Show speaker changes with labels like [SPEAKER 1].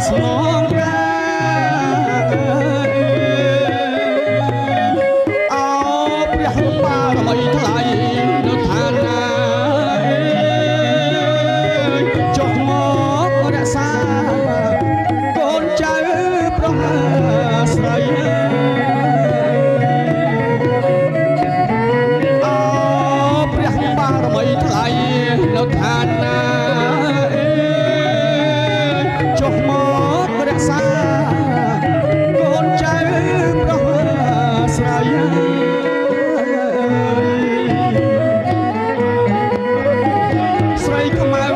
[SPEAKER 1] ស្នងការអោព្រះបារមីថ្លៃនៅឋានណាចុះមករក្សាកូនចៅប្រុសស្រីអោព្រះបារមីថ្លៃនៅឋានណាចុះមករក្សាកូនចៅប្រុសស្រីស្រីខ្មៅ